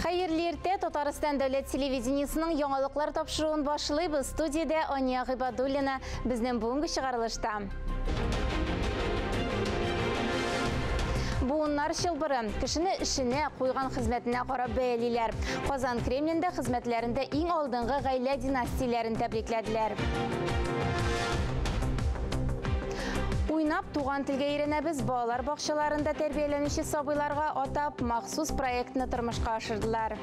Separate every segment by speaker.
Speaker 1: Hayırlı erте, Татарстан Devlet Televizyonunun yanılıklar tapşırığın başlayıp stüdyada Anya Gıbadulina bizden bugünkü çıkarılışta. Bunlar şılbırı, kişini işine koygan hizmetine qarab bəyəliler. Qazan Kremlində hizmetlerinde en aldığın gayle dinastiyalarını təbriklediler. Uynap tuğan tilge öyrənəbiz bağlar bağçalarında tərbiyələnişi sabıylarga atap maxsus proyektini tırmışqa aşırdılar.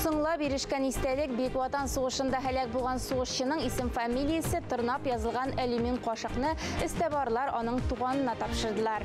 Speaker 1: Sыңlап erişkən istəlik Büyük Vatan Soğuşunda həlak bolğan soğuşçının isim familiyası tırnap yazılған alümin qaşıqını istebarlar onun tuğanına tapşırdılar.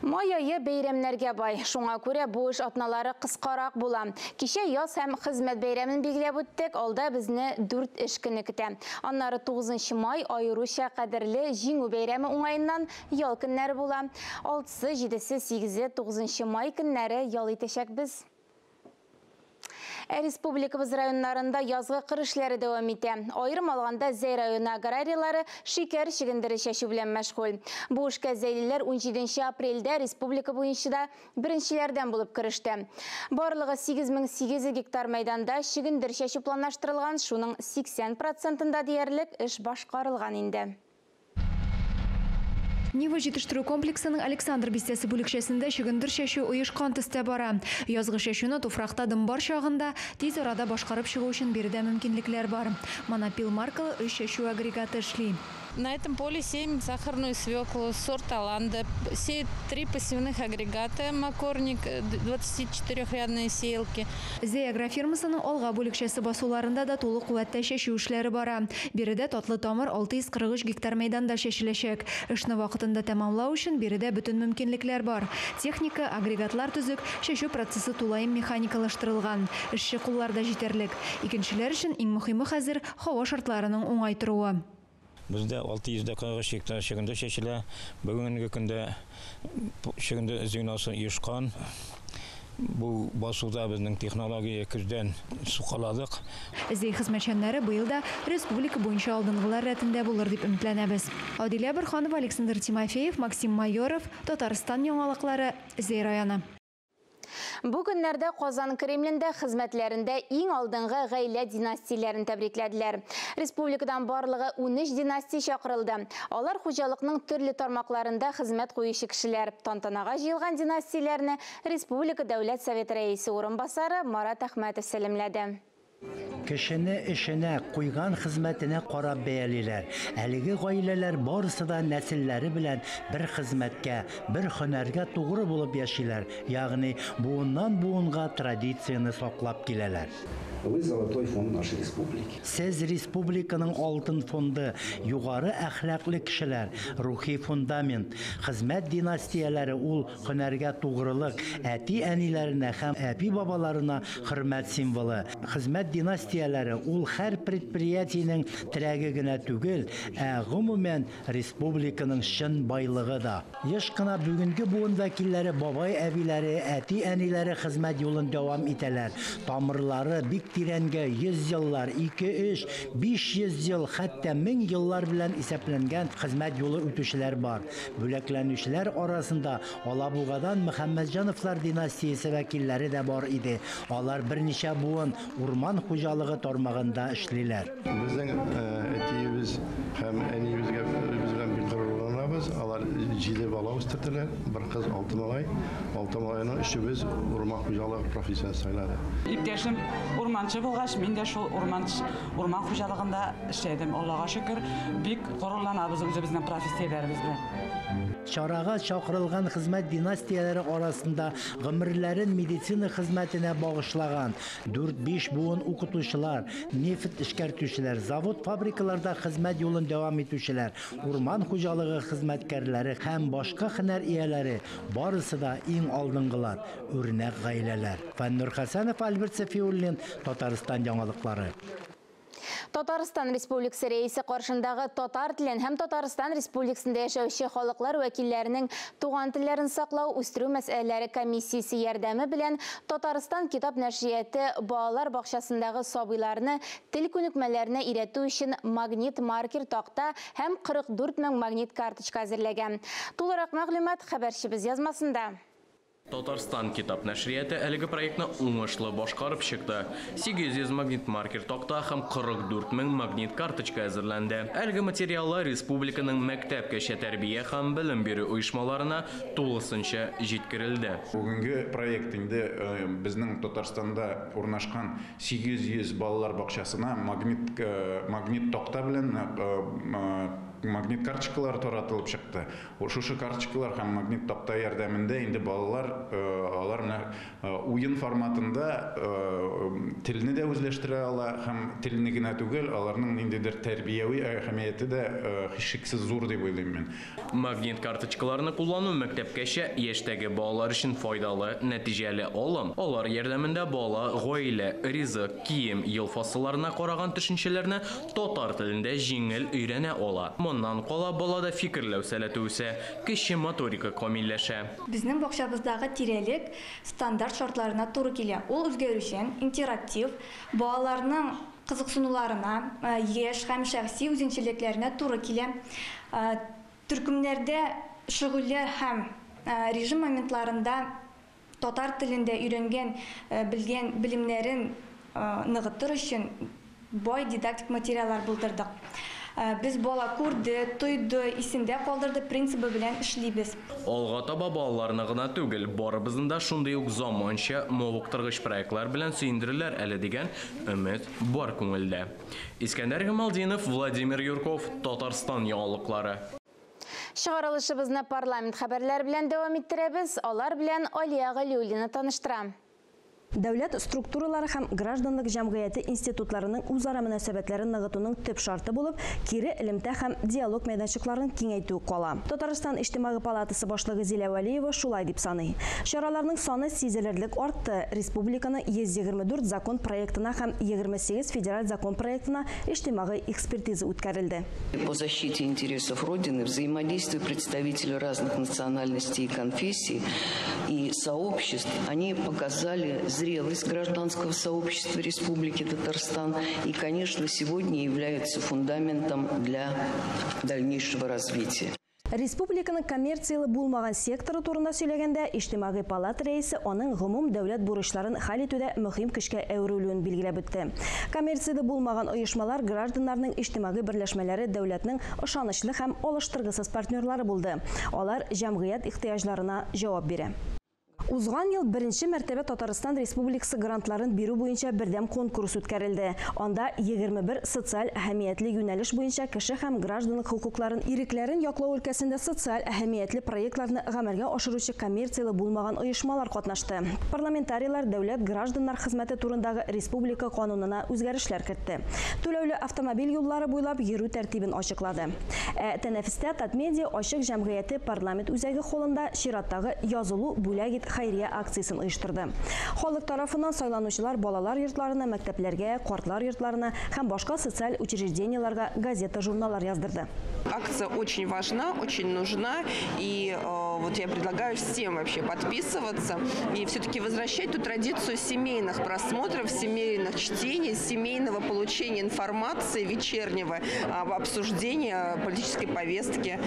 Speaker 1: May ayı beyramlarga bay. Şuna görə bu iş atnaları qısqaraq bula. Kişe yaz hem hizmet beyramını belgilep ötdük. Olda bizni 4 iş günü kütə. Anları 9 may Ayruşa qadirli Jingu beyramı oңайından yal günləri bula. 6-sı, 7-si, 8-si, 9 may günləri yal itəşək biz. Respublikamız rayonlarında yazgı qırışları devam etdi. Ayrım alğanda Zey rayonu agrariyaları şeker şigindiri şəşi bilen məşğul. Bu işə Zeyliler 17 apreldə Respublika boyunca da birinçilərdən bulub qırışdı. Barlığı 8800 hektar meydanda şigindir şəşi planlaşdırılған, şunun 80%-ında deyərlik iş başqarılған indi.
Speaker 2: Niva жетіштіру комплексінің Александр бистесі бүлікшесінде шүгіндір шәшу ұйышқан түсті бара. Язғы шәшуны туфрақта дымбар шағында тез арада башқарып шығу үшін берді мүмкінліклер бар. Монопил маркалы үш шәшу агрегаты ішли.
Speaker 3: На этом поле 7 сахарную свеклу, сорт Аланда, 3 пассивных агрегата, макорник, 24-рядные сеялки.
Speaker 2: Зей агрофирмасының олға бүлікшесі басуларында да толы қуатта шәшу ішлері бара. Берді татлы тамыр 643 гектар мейданда шәшілешек. Ішні вақытында тәмамлау үшін берді бүтін мүмкінліклер бар. Техника, агрегатлар түзік, шәшу процесі тулайым механикалаштырылған. Ішші құлларда жетерлік. Икеншілер үшін ең мұхимы қазір хава шартларының оңай тұруы.
Speaker 4: Bizde 640 hektar şekilde şeşile, bugünkü günde şekilde zünası yuşkan. Bu basuda bizning texnologiya kürden suqaladık.
Speaker 2: Zey xizmetçenleri bu yılda Respublika boyunca aldınğılar rətində bulur dep ümitlənəbiz. Adilya Birxanov, Aleksandr Timofeyev, Maksim Mayorov, Tatarstan yanılıqları, Zey rayonu.
Speaker 1: Bugünlerde Qazan Kremlində hizmetlerinde en aldığınғы gayle dinastiyalarını təbriklediler. Respublikadan barlığı 13 dinastiya şaqırıldı. Onlar xocalıqның türlü tarmaqlarında hizmet koyuşı kişiler. Tantanağa jıyılған dinastiyalarını Respublika Devlet Soveti Reisi orunbasarı Marat Ahmetov selimledi.
Speaker 5: Kişini işine, koygan hizmetine qarab bəyəliler. Əligi gaileler barısı da nesilleri bilen bir hizmetke, bir hünerge doğru bulup yaşaylar. Yani buğundan buğunga tradisiyonu soqlap gileler.
Speaker 6: Вы золотой фонд нашей республики.
Speaker 5: Siz Respublikanın altın fondu, yukarı ahlaklı kişiler, ruhi fundament, hizmet dinastiyaları ul hünerge doğruluk, eti enilerine hem epi babalarına hürmet simvolu. Hizmet dinastiyaları ul her предприятиенең тирәгенә түгел, гомумән Respublikanın şın baylığı da. Яш кына бүгенге буын вәкилләре, бабай әбиләре, әти әниләре хезмәт юлын дәвам итәләр. Тамырлары бик тирәнгә 100 еллар, 2-3, 500 ел, хәтта 1000 еллар белән исәпләнгән хезмәт юлы үтүчеләр бар. Бүләкләнүчеләр арасында Алабугадан Мөхәммәтҗановлар династиясе вәкилләре дә бар иде. Алар берничә буын урман хуҗалыгы тармагында эшлиләр.
Speaker 7: Безнең әтиебез һәм әниебезгә bir qırılığınabız. Alar 7 bala üstürtüler. Bir kız 6 malay. 6 malayının işimiz urman hucalığı profesyonel sayladı.
Speaker 8: İpteşim urmançı bulğaç. Men de şu urman hucalığında işledim. Allah'a şükür. Bik qorullanabız bizden profesörlerimiz bilen.
Speaker 5: Çarağa çağırılgan hizmet dinastiyaları arasında gımırların medisina hizmetine bağışlagan 4-5 buğun okutuşular, neft işkertüşüler, zavod fabrikalarda hizmet yolun devam etüşüler, urman hucalığı hizmetkarları hem başka hüner iyaları barısı da en aldınğılar, örnek gayleler. Fannur Hasanov, Albert Safiullin, Tatarstan yanılıkları.
Speaker 1: Татарстан Республикасы рейсы каршындагы татар телен һәм Татарстан Республикасында яшәүче халыклар вәкилләренең туган телләрен саклау, үстерү мәсьәләләре комиссиясе ярдәме белән Татарстан китап нәшрияты балалар бакчасындагы сабыйларны тел күнекмәләренә өйрәтү өчен магнит маркер такта һәм 44 мең магнит карточка әзерләгән. Тулырак мәгълүмат хәбәрчебез язмасында.
Speaker 9: Татарстан китап нәшрияты әлеге проектны уңышлы башкарып чыкты. 800 магнит маркер такта һәм 44 мең магнит карточка әзерләнде. Әлеге материаллар республиканың мәктәпкәчә тәрбия һәм белем бирү оешмаларына тулысынча җиткерелде.
Speaker 10: Бүгенге проект инде безнең Татарстанда урнашкан 800 балалар бакчасына магнит такта белән магнит карточкалар таратылып чыкты. Шушы карточкалар һәм магнит такта ярдәмендә инде балалар алар уен форматында телне дә үзләштерә ала һәм телне генә түгел, аларның ниндидер тәрбияви әһәмияте дә һичшиксез зур дип уйлыйм мин.
Speaker 9: Магнит карточкаларны куллану мәктәпкәчә яшьтәге балалар өчен файдалы, нәтиҗәле алым. Алар ярдәмендә бала, гаилә, ризык, кием, ел фасылларына караган төшенчәләрне татар телендә җиңел өйрәнә ала. Моннан кала балада фикерләү сәләте үсә, кече моторика камилләшә.
Speaker 11: Безнең бакчабыздагы тирәлек стандарт шартларына туры килә. Ул үзгәрүчән, интерактив, балаларның кызыксынуларына, яшь һәм шәхси үзенчәлекләренә туры килә. Төркемнәрдә шөгыльләр һәм режим моментларында татар телендә өйрәнгән, белгән белемнәрен ныгытыр өчен бай дидактик материаллар булдырдык. Biz бала күрде, тойды, исендә калдырды принцибы белән эшлибез.
Speaker 9: Алга таба балаларны гына түгел, барыбызның да шундый ук заманча мавыктыргыч проектлар белән сөендерерләр әле дигән өмет бар күңелдә. Искәндәр Гамалдинов, Владимир Юрков, Татарстан яңалыклары.
Speaker 1: Чыгарылышыбызны парламент хәбәрләр белән дәвам иттерәбез. Алар белән Алия Галиуллина таныштыра.
Speaker 12: Дәүләт структуралары һәм гражданлык җәмгыяте институтларының үзара мөнәсәбәтләрен ныгытуның төп шарты булып, кире элемтә һәм диалог мәйданчыкларын киңәйтү кала. Татарстан иҗтимагый палатасы башлыгы Зилә Вәлиева шулай дип саный. Чараларның саны сизелерлек артты. Республиканы 124 закон проектына һәм 28 федераль закон проектына иҗтимагый экспертиза үткәрелде.
Speaker 13: По защите интересов Родины взаимодействуют представители разных национальностей и конфессий и сообществ. Они показали зрелость гражданского сообщества Республики Татарстан и, конечно, сегодня являются фундаментом для дальнейшего развития.
Speaker 12: Республиканың коммерциялы булмаган секторы турында сөйләгәндә, иҗтимагый палата рәисе аның гомум дәүләт бурычларын хәл итүдә мөһим көчкә әверелүен билгеләп үтте. Коммерциялы булмаган оешмалар гражданнарның иҗтимагый берләшмәләре дәүләтнең ышанычлы һәм алыштыргысыз партнерлары булды. Алар җәмгыять ихтыяҗларына җавап бирә. Узган ел беренче мәртәбә Татарстан Республикасы грантларын бирү буенча бердәм конкурс үткәрелде. Анда 21 социаль әһәмиятле юнәлеш буенча кеше һәм гражданлык хукукларын, ирекләрен яклау өлкәсендә социаль әһәмиятле проектларны гамәлгә ашыручы коммерциялы булмаган оешмалар катнашты. Парламентарийлар дәүләт гражданнар хезмәте турындагы республика канунына үзгәрешләр кертте. Түләүле автомобиль юллары буйлап йөрү тәртибен ачыклады. Тәнәфестә Татмедиа ачык җәмгыяте парламент үзәге холлында чираттагы язылу бүләк хәйрия акциясын оештырды. Халык тарафыннан сайланучылар балалар йортларына, мәктәпләргә, картлар йортларына һәм башка социаль учрежденияларга газета, журналлар яздырды.
Speaker 14: Акция очень важна, очень нужна, и вот я предлагаю всем вообще подписываться и все-таки возвращать ту традицию семейных просмотров, семейных чтений, семейного получения информации, вечернего обсуждения политической повестки.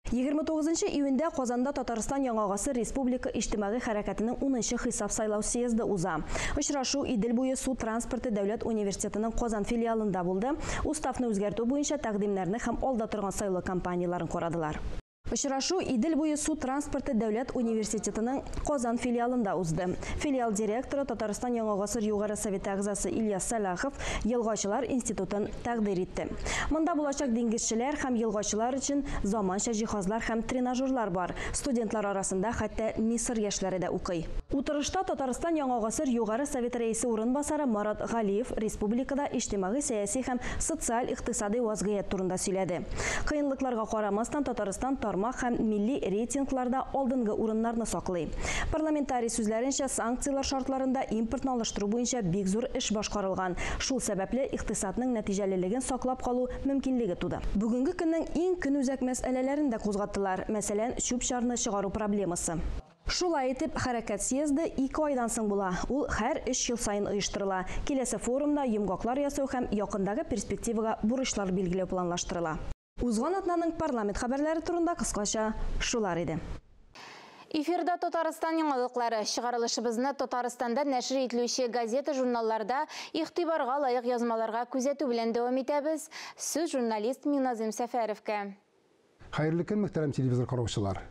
Speaker 12: 29 июньдә Казанда Татарстан Яңа гасыр республика иҗтимагый хәрәкәтенең 10нчы хисап сайлау съезды уза. Очрашу Идел буе су транспорты дәүләт университетының Казан филиалында булды. Уставны үзгәртү буенча тәкъдимнәрне һәм алда торган сайлау кампанияларын карадылар. Очрашу Идел буе су транспорты дәүләт университетының Казан филиалында узды. Филиал директоры Татарстан Яңа гасыр югары советы әгъзасы Ильяс Салахов Елгачылар институтын тәкъдир итте. Монда булачак диңгезчеләр һәм елгачылар өчен заманча җиһазлар һәм тренажерлар бар. Студентлар арасында хәтта Мисыр яшьләре дә укый. Утырышта Татарстан Яңа гасыр югары советы рәисе урынбасары Марат Галиев республикада иҗтимагый, сәяси һәм социаль икътисади вазгыять турында сөйләде. Кыенлыкларга карамастан Татарстан бармак һәм милли рейтингларда алдынгы урыннарны саклый. Парламентарий сүзләренчә, санкциялар шартларында импортны алыштыру буенча бик зур эш башкарылган. Шул сәбәпле икътисадның нәтиҗәлелеген саклап калу мөмкинлеге туды. Бүгенге көннең иң көнүзәк мәсьәләләрен дә кузгаттылар. Мәсәлән, чүп-чарны чыгару проблемасы. Шулай итеп, хәрәкәт съезды 2 айдан соң була. Ул һәр 3 ел сайын оештырыла. Киләсе форумда йомгаклар ясау һәм якындагы перспективага бурычлар билгеләү планлаштырыла. Узган атнаның парламент хәбәрләре турында кыскача шулар иде.
Speaker 1: Эфирда Татарстан яңалыклары. Чыгарылышыбызны Татарстанда нәшр ителүче газета журналларда игътибарга лаек язмаларга күзәтү белән дәвам итәбез. Сүз журналист Миназым Сәфәровка.
Speaker 15: Хәерле көн, мөхтәрәм телевизор караучылар.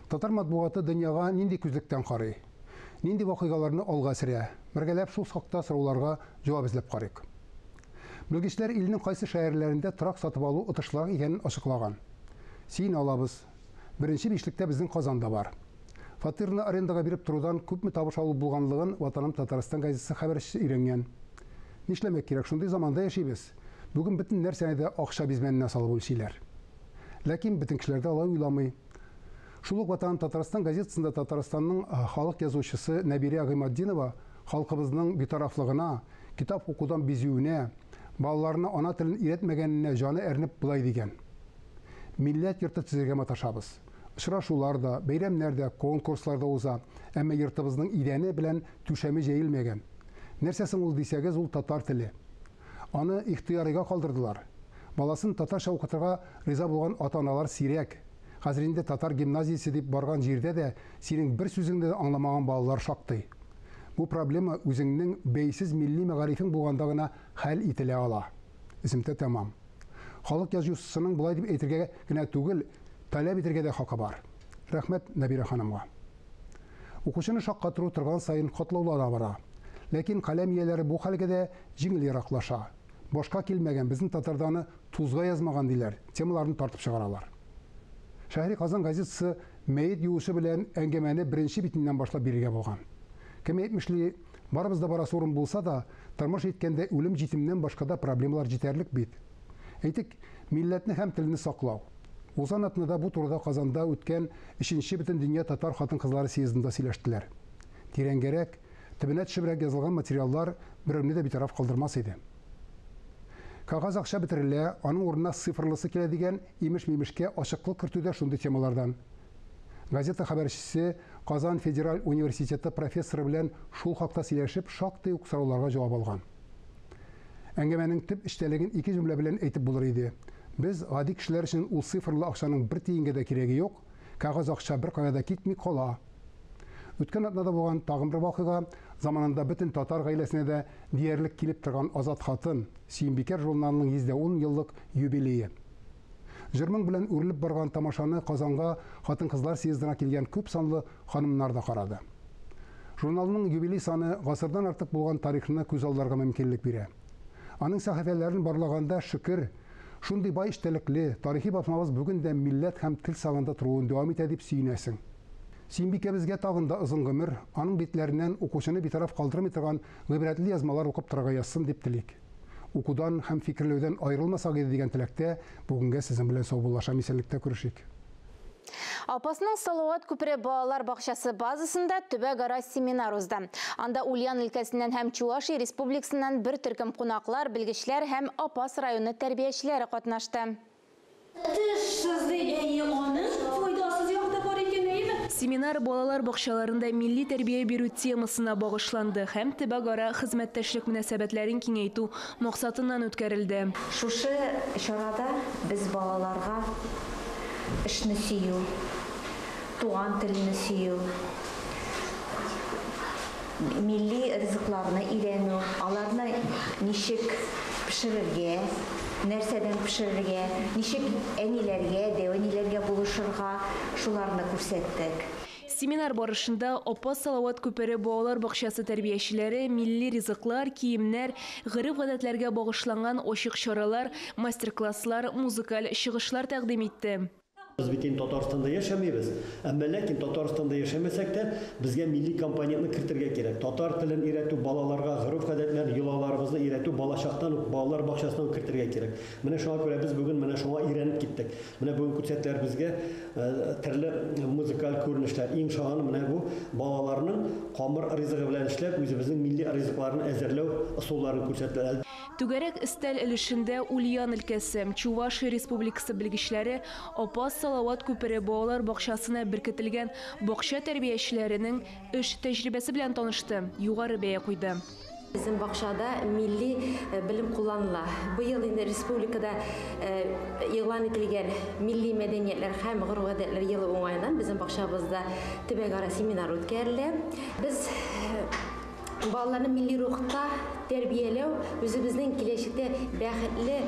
Speaker 15: Татар матбугаты дөньяга нинди күзлектән карый? Нинди вакыйгаларны алга сөрә? Бергәләп шул хакта сорауларга җавап эзләп карыйк. Белгечләр илнең кайсы шәһәрләрендә торак сатып алу отышлар икәнен ачыклаган. Син алабыз. Беренче бишлектә безнең Казанда бар. Фатирны арендага биреп торудан күпме табыш алу булганлыгын Ватаным Татарстан газетасы хәбәрчесе өйрәнгән. Нишләмәк кирәк, шундый заманда яшибез. Бүген бөтен нәрсәне дә акча бизмәненә салып үлчиләр. Ләкин бөтен кешеләр дә алай уйламый. Шул ук Ватаным Татарстан газетасында Татарстанның халык язучысы Нәбирә Гыймаддинова халкыбызның битарафлыгына, китап укудан бизүенә, балаларына ана телен өйрәтмәгәненә җаны әрнеп булай дигән. Милләт йорты төзергә маташабыз. Очрашуларда, бәйрәмнәрдә, конкурсларда уза, әмма йортыбызның идәне белән түшәме җәелмәгән. Нәрсәсен ул дисәгез, ул татар теле. Аны ихтыярыга калдырдылар. Баласын татарча укытырга риза булган ата-аналар сирәк. Хәзер инде татар гимназиясе дип барган җирдә дә синең бер сүзеңне аңламаган балалар шактый. Бу проблема үзеңнең бәйсез милли мәгарифең булганда гына хәл ителә ала. Исемтә тәмам. Халык язучысының булай дип әйтергә генә түгел, таләп итәргә дә хакы бар. Рәхмәт Нәбирә ханымга. Укучыны шаккатыру торган сайын катлаулана бара. Ләкин каләм ияләре бу хәлгә дә җиңел яраклаша. Башка килмәгән безнең татарданы тузга язмаган диләр, темаларны тартып чыгаралар. Шәһри Казан газетасы мәет юышы белән әңгәмәне беренче битеннән башлап бирергә булган. Кем әйтмешли, барыбыз да барасы урын булса да, тормыш иткәндә үлем җитемнән башка да проблемалар җитәрлек бит. Әйтик, милләтне һәм телне саклау. Узган атнада бу турыда Казанда үткән 3нче бөтен дөнья татар хатын-кызлары съездында сөйләштеләр. Тирәнгәрәк, төбенә төшебрәк язылган материаллар берәүне дә битараф калдырмас иде. Кагаз акча бетерелә, аның урынына цифрлысы килә дигән имеш-мимешкә ачыклык кертүдә шундый темалардан. Газета хәбәрчесе Казан Федераль университеты профессоры белән шул хакта сөйләшеп, шактый ук сорауларга җавап алган. Әңгәмәнең төп эчтәлеген 2 җөмлә белән әйтеп булыр иде. Без гади кешеләр өчен ул цифрлы акчаның бер тиенгә дә кирәге юк, кагаз акча бер кая да китми кала. Үткән атнада булган тагын бер вакыйга заманында бөтен татар гаиләсенә дә диярлек килеп торган Азат хатын, Сөембикәр журналының 110 еллык юбилее. Җырның белән үрелеп барган тамашаны Казанга хатын-кызлар съездына килгән күп санлы ханымнар да карады. Журналның юбилей саны гасырдан артык булган тарихны күз алдарга мөмкинлек бирә. Аның сәхифәләрен барлаганда шөкер, шундый бай эчтәлекле тарихи басмабыз бүген дә милләт һәм тел сагында торуын дәвам итә дип сөенәсең. Сөембикәбезгә тагын да озын гомер, аның битләреннән укучыны битараф калдырмый торган гыйбрәтле язмалар укып торырга язсын дип телик. Укудан һәм фикерләүдән аерылмасак иде дигән теләктә бүгенгә сезнең белән саубуллашам, исәнлектә күрешик.
Speaker 1: Апасның Салават күпере балалар бакчасы базасында төбәк-ара семинар узды. Анда Ульян өлкәсеннән һәм Чувашия республикасыннан бер төркем кунаклар, белгечләр һәм Апас районы тәрбиячеләре катнашты.
Speaker 16: Семинар балалар бакчаларында милли тәрбия бирү темасына багышланды һәм төбәк-ара хезмәттәшлек мөнәсәбәтләрен киңәйтү максатыннан үткәрелде.
Speaker 17: Шушы чарада без балаларга эшне сөю, туган телне сөю, милли ризыкларны өйрәнү, аларны ничек пешерергә, нәрсәдән пешерергә, ничек әниләргә, дәвәниләргә булышырга, шуларны күрсәттек.
Speaker 16: Семинар барышында Апас Салават күпере балалар бакчасы тәрбиячеләре милли ризыклар, киемнәр, гырыф-гадәтләргә багышланган ачык чаралар, мастер-класслар, музыкаль чыгышлар тәкъдим итте.
Speaker 18: Biz bitin Tatarstanda yaşamayız. Ama lakin Tatarstanda yaşamasak da bizge milli kampaniyatını kirtirge gerek. Tatar tilini öğretü balalarga, gırıf adetler, yılalarımızı öğretü balaşaktan, balalar bakşasından kirtirge gerek. Mene şuna göre biz bugün mene şuna öğrenip gittik. Mene bugün kutsetler bizge türlü müzikal görünüşler, inşaatı mene bu balalarının kamır rızığı bilen işlep, özümüzün milli rızıklarını ezerlev usullarını kutsetler.
Speaker 16: Түгәрәк өстәл өлешендә Ульян өлкәсе, Чувашия Республикасы белгечләре Апас Салават күпере балалар бакчасына беркетелгән бакча тәрбиячеләренең эш тәҗрибәсе белән танышты, югары бәя куйды.
Speaker 19: Bizim bakşada milli bilim kullanıla. Bu yıl indi Respublikada ilan etilgen milli medeniyetler hem gırgı adetler yılı oңайынан bizim bakşabızda tübegara seminar ötkərildi. Biz балаларны milli ruhta terbiyelev, özümüzün kileşikte bәхетле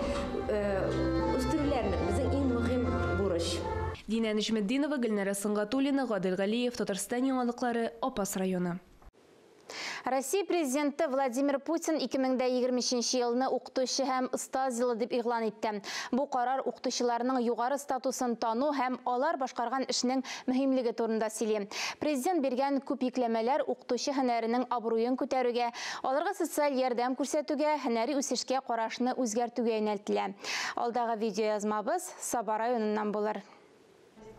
Speaker 19: үстүрүләрне bizning eng muhim бурыч.
Speaker 16: Дина Нижметдинова, Гөлнара Сыңгатуллина, Гадел Галиев, Татарстан яңалыклары, Апас районы.
Speaker 1: Россия президенты Владимир Путин 2023 елны укытучы һәм ұстаз елы дип игълан итте. Бу карар укытучыларның югары статусын тану һәм алар башкарган эшнең мөһимлеге турында сөйли. Президент бергән күп йөкләмәләр укытучы һөнәренең абруен күтәрүгә, аларга социаль ярдәм күрсәтүгә, һөнәри үсешкә карашны үзгәртүгә юнәлтелә. Алдагы видеоязмабыз Саба районыннан булыр.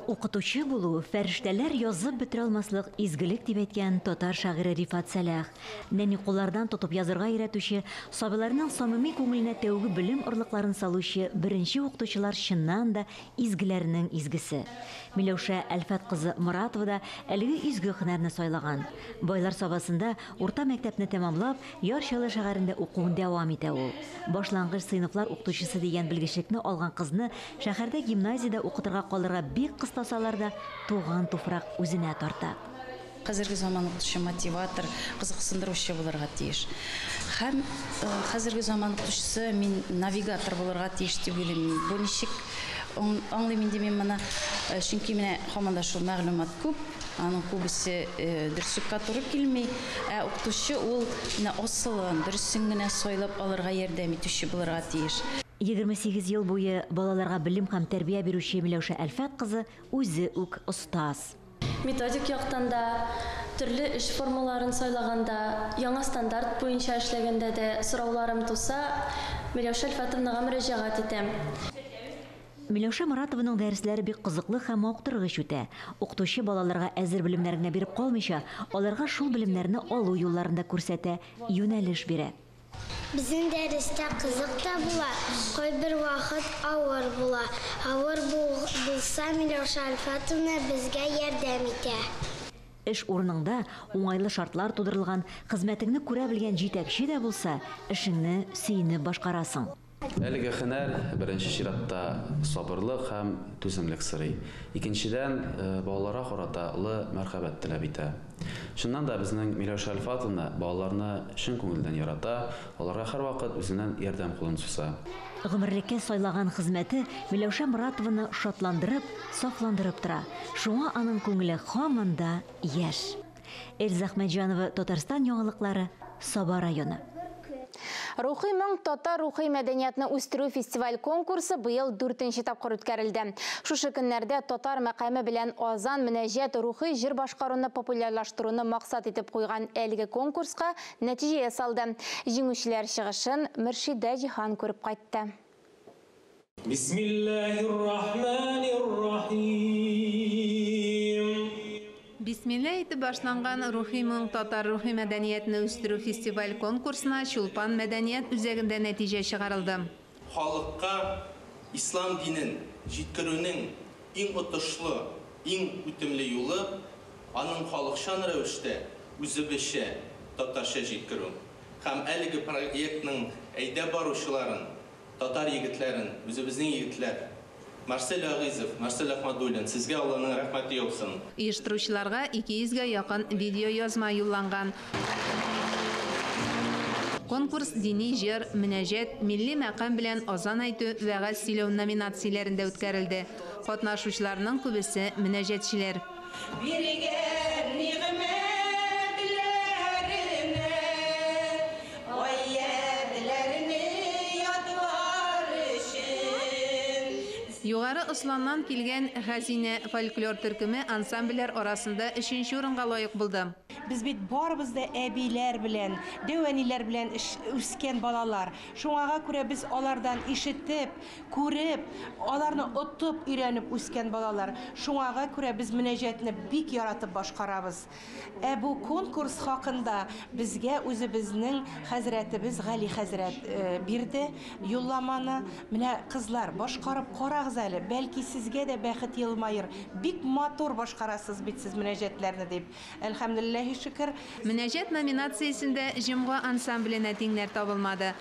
Speaker 20: Укытучы булу фәрештәләр язып бетерә алмаслык изгелек дип әйткән татар шагыйре Рифат Сәлах. Нәни куллардан тотып язырга өйрәтүче, сабыйларның самими күңеленә тәүге белем орлыкларын салучы беренче укытучылар чыннан да изгеләрнең изгесе. Миләүшә Әлфәт кызы Моратова да әлеге изге һөнәрне сайлаган. Байлар сабасында урта мәктәпне тәмамлап, Ярчалы шәһәрендә укуын дәвам итә ул. Башлангыч сыйныфлар укытучысы дигән белгечлекне алган кызны шәһәрдә гимназиядә укытырга калырга бик кыстасаларда туган туфрак үзенә тарта.
Speaker 21: Хәзерге заман укытучы мотиватор, кызыксындыручы булырга тиеш. Һәм хәзерге заман укытучысы мин навигатор булырга тиеш дип уйлыйм. Бу ничек аңлыйм инде мин моны, чөнки менә һаманда шул мәгълүмат күп, аның күбесе дөреслеккә туры килми, ә укытучы ул менә асылын, дөресен генә сайлап алырга ярдәм итүче булырга тиеш.
Speaker 20: 28 ел буе балаларга белем һәм тәрбия бирүче Миләүшә Әлфәт кызы үзе үк остаз.
Speaker 22: Методик яктан да, төрле эш формаларын сайлаганда, яңа стандарт буенча эшләгәндә дә сорауларым туса, Миләүшә Әлфәтовнага мөрәҗәгать итәм.
Speaker 20: Миләүшә Моратованың дәресләре бик кызыклы һәм мактыргыч үтә. Укытучы балаларга әзер белемнәрне биреп калмыйча, аларга шул белемнәрне алу юлларында күрсәтә, юнәлеш бирә.
Speaker 23: Bizim dəristə qızıq da bular, bir vaxt ağır bular. Ağır bulsa Mиләүшә Әлфәтовна безгә ярдәм итә.
Speaker 20: Эш урыныңда уңайлы шартлар тудырылган, хезмәтеңне күрә белгән җитәкче дә булса, эшеңне сөйнеп башкарасың.
Speaker 24: Әлеге һөнәр беренче чиратта сабырлык һәм түземлек сорый. Икенчедән, балаларга карата мәрхәбәт таләп итә. Шуннан да безнең Миләүшә Әлфәтовна балаларны чын күңелдән ярата, аларга һәрвакыт үзеннән ярдәм кулын суза.
Speaker 20: Гомерлеккә сайлаган хезмәте Миләүшә Моратованы шатландырып, сафландырып тора. Шуңа аның күңеле һаман да яшь. Эльза Әхмәтҗанова, Татарстан яңалыклары, Саба районы.
Speaker 1: Рухи моң татар рухи мәдәниятны үстерү фестиваль конкурсы быел 4нче тапкыр үткәрелде. Шушы көннәрдә татар мәкаме белән азан мөнәҗәт рухи җыр башкаруны популярлаштыруны максат итеп куйган әлеге конкурска нәтиҗә ясалды. Җиңүчеләр чыгышын Мөршидә Җиһан күреп кайтты.
Speaker 25: Бисмилла итеп башланган рухи моң татар рухи мәдәниятны үстерү фестиваль конкурсына Чулпан мәдәният үзәгендә нәтиҗә чыгарылды.
Speaker 26: Халыкка ислам динен җиткерүнең иң отышлы, иң үтемле юлы аның халыкчан рәвештә үзебезчә татарча җиткерү. Һәм әлеге проектның әйдә баручыларын, татар егетләрен, үзебезнең егетләр Марсель Агызов, Марсель Ахмадуллин, сезгә Алланың рәхмәте яусын.
Speaker 25: Оештыручыларга 200-гә якын видео язма юлланган. Конкурс дини җыр, мөнәҗәт, милли мәкам белән азан әйтү, вәгазь сөйләү номинацияләрендә үткәрелде. Катнашучыларның күбесе мөнәҗәтчеләр. Югары Ысланнан килгән Хәзинә фольклор төркеме ансамбльләр арасында 3нче урынга лаек булды.
Speaker 2: Biz bit barыбыз да әбиләр белән, дәвәниләр белән үскән балалар. Шуңага күрә без алардан ишетеп, күреп, аларны отып, өйрәнеп үскән балалар. Шуңага күрә без мөнәҗәтне бик яратып башкарабыз. Бу конкурс хакында безгә үзебезнең хәзрәтебез Гали хәзрәт бирде юлламаны. Менә кызлар башкарып карагыз әле, бәлки сезгә дә бәхет елмаер. Бик матур башкарасыз бит сез мөнәҗәтләрне дип. Әлхәмдүлиллаһи шөкер.
Speaker 25: Мөнәҗәт номинациясендә җомга ансамбленә тиңнәр табылмады.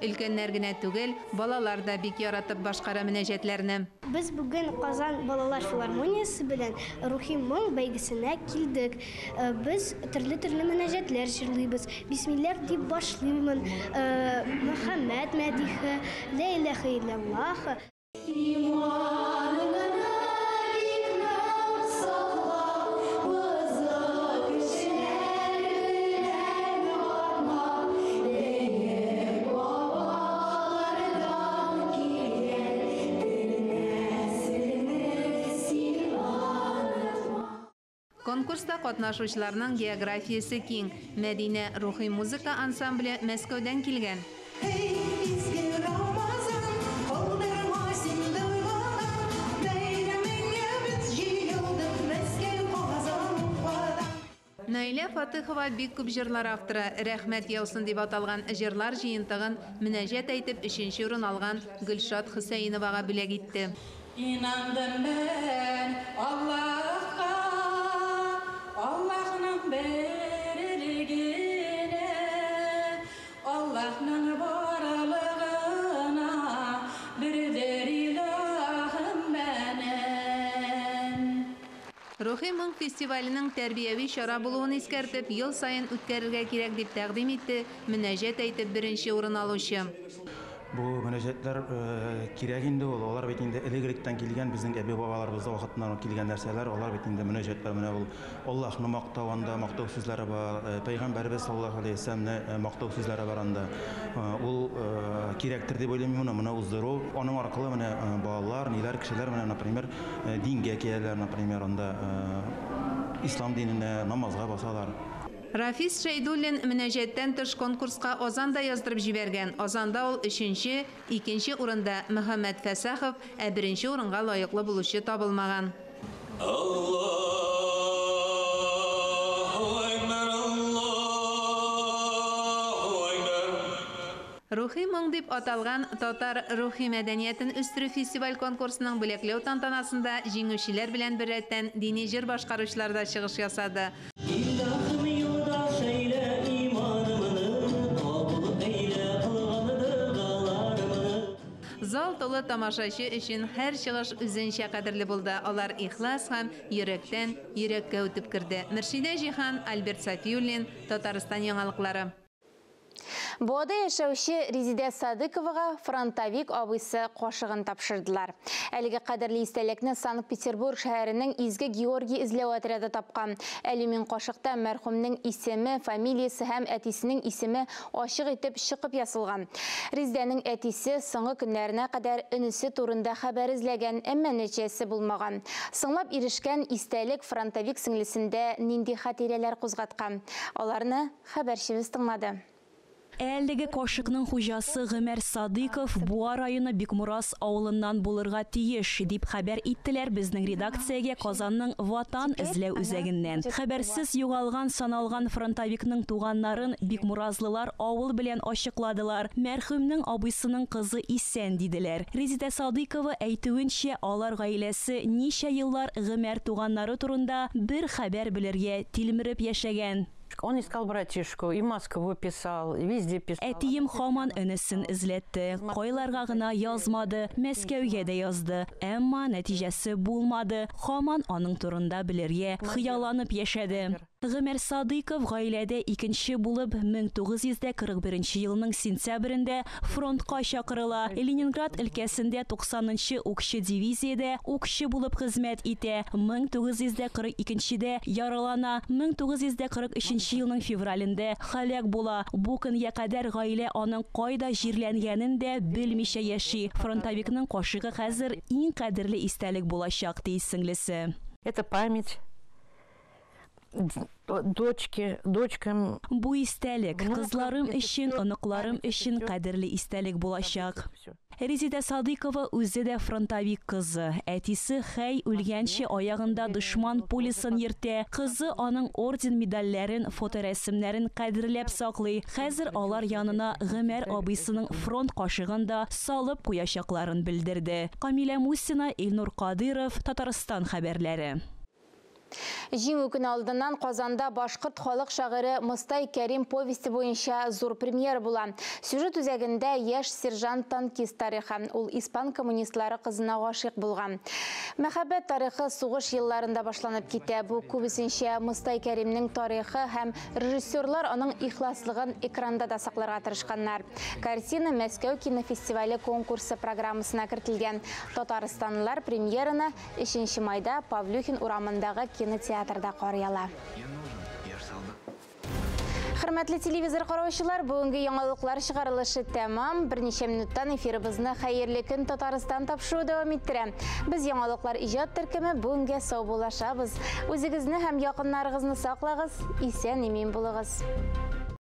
Speaker 25: Өлкәннәр генә түгел, балалар да бик яратып башкара мөнәҗәтләрне.
Speaker 23: Biz bugün Kazan Balalar Filarmoniyası bilen Ruhi Моң бәйгесенә килдек. Biz türlü münәҗәтләр җырлыйбыз. Бисмилләр дип башлыймын. Мөхәммәд мәдихе, ла илаһа илляллаһ.
Speaker 25: Конкурста катнашучыларның географиясе киң. Мәдинә рухи музыка ансамбле Мәскәүдән килгән. Наилә Фатыхова бик күп җырлар авторы. Рәхмәт яусын дип аталган җырлар җыентыгын мөнәҗәт әйтеп 3нче урын алган Гөлшат Хөсәйновага бүләк итте.
Speaker 3: İnandım ben Allah'a, Allah'ın birliğine, Allah'ın varlığına, birdir ilahım benim.
Speaker 25: Рухи Моң фестиваленең тәрбияви чара булуын искәртеп, ел сайын үткәрергә кирәк дип тәкъдим итте мөнәҗәт әйтеп 1нче урын алучы.
Speaker 4: Бу мөнәҗәтләр кирәк инде ул. Алар бит инде элегректән килгән, безнең әби бабаларыбызда вакытыннан килгән нәрсәләр. Алар бит инде мөнәҗәтләр менә ул Аллаһны мактавында мактау сүзләре бар, Пәйгамбәрбез саллаллаһу алейһи вассаламны мактау сүзләре бар анда. Ул кирәктер дип уйлыйм моны. Моны уздыру, аның аркылы менә балалар, ниләр кешеләр менә, например, дингә киләләр, например, анда ислам диненә намазга басалар.
Speaker 25: Рафис Шәйдуллин мөнәҗәттән тыш конкурска Озанда яздырып җибәргән. Озанда ул 3нче, 2нче урында Мөхәммәд Фәсахов, 1нче урынга лаеклы булучы табылмаган. Рухи Моң дип аталган татар рухи мәдәниятен үстерү фестиваль конкурсының бүләкләү тантанасында җиңүчеләр белән беррәттән дини җыр башкаручылар да чыгыш ясады. Зал толы тамашачы өчен һәр чыгыш үзенчә кадерле булды. Алар ихлас һәм йөрәктән йөрәккә үтеп керде. Мөршидә Җиһан, Альберт Сафиуллин, Татарстан яңалыклары.
Speaker 1: Бода яшәүче Резидә Садыковага фронтовик абыйсы кашыгын тапшырдылар. Әлеге кадерле истәлекне Санкт-Петербург шәһәренең Изге Георгий эзләү отряды тапкан. Әлемен кашыкта мәрхүмнең исеме, фамилиясе һәм әтисенең исеме ачык итеп чыгып ясалган. Резидәнең әтисе соңгы көннәренә кадәр өнесе турында хәбәр эзләгән, әмма нәтиҗәсе булмаган. Соңлап ирешкән истәлек фронтовик сеңлесендә нинди хатирәләр кузгаткан? Аларны хәбәрчебез тыңлады.
Speaker 6: Әлеге кашыкның хуҗасы Гомәр Садыков Буа районы Бикмурас авылыннан булырга тиеш дип хәбәр иттеләр безнең редакциягә Казанның Ватан эзләү үзәгеннән. Хәбәрсез югалган саналган фронтовикның туганнарын Бикмуразлылар авыл белән ачыкладылар. Мәрхүмнең абыйсының кызы исән диделәр. Резидә Садыкова әйтүенчә, алар гаиләсе ничә еллар Гомәр туганнары турында бер хәбәр белергә тилмереп яшәгән.
Speaker 7: Он искал братишку, и Москву писал, и везде писал.
Speaker 6: Әтием хаман өнесен эзләтте. Кайларга гына язмады, Мәскәүгә дә язды. Әмма нәтиҗәсе булмады. Хаман аның турында белергә хыялланып яшәде. Гомер Садыков гаиләдә икенче булып 1941 елның сентябрендә фронтка чакырыла. Ленинград өлкәсендә 90-нчы укчы дивизиядә укчы булып хезмәт итә. 1942дә яралана. 1943 елның февралендә һәлак була. Бу көнгә кадәр гаилә аның кайда җирләнгәнен дә белмичә яши. Фронтовикның кашыгы хәзер иң кадерле истәлек булачак ди сеңлесе.
Speaker 7: Это память дочкам.
Speaker 6: Бу истәлек кызларым өчен, оныкларым өчен кадерле истәлек булачак. Резида Садыкова үзе дә фронтовик кызы. Әтисе хәй үлгәнче аягында дошман полисын йөртә. Кызы аның орден медальләрен, фоторәсемнәрен кадерләп саклый. Хәзер алар янына Гомер абыйсының фронт кашыгында салып куячакларын белдерде. Камилә Мусина, Илнур Кадыров, Татарстан хәбәрләре.
Speaker 1: Җиңү көне алдыннан Казанда башкорт халык шагыйре Мостай Кәрим повесте буенча зур премьера була. Сюжет үзәгендә яшь сержант-танкист тарихы. Ул испан коммунистлары кызына гашыйк булган. Мәхәббәт тарихы сугыш елларында башланып китә. Бу күбесенчә Мостай Кәримнең тарихы һәм режиссерлар аның ихласлыгын экранда да сакларга тырышканнар. Картина Мәскәү кинофестивале конкурсы программасына кертелгән. Татарстанлылар премьераны 3 майда Павлюхин урамындагы кинотеатрда карыяла. Хөрмәтле телевизор караучылар, бүгенге яңалыклар чыгарылышы тәмам. Берничә минуттан эфирыбызны хәерле көн Татарстан тапшыру дәвам иттерә. Без яңалыклар иҗат төркеме бүгенгә сау булашабыз. Үзегезне һәм якыннарыгызны саклагыз, исән-имин булыгыз.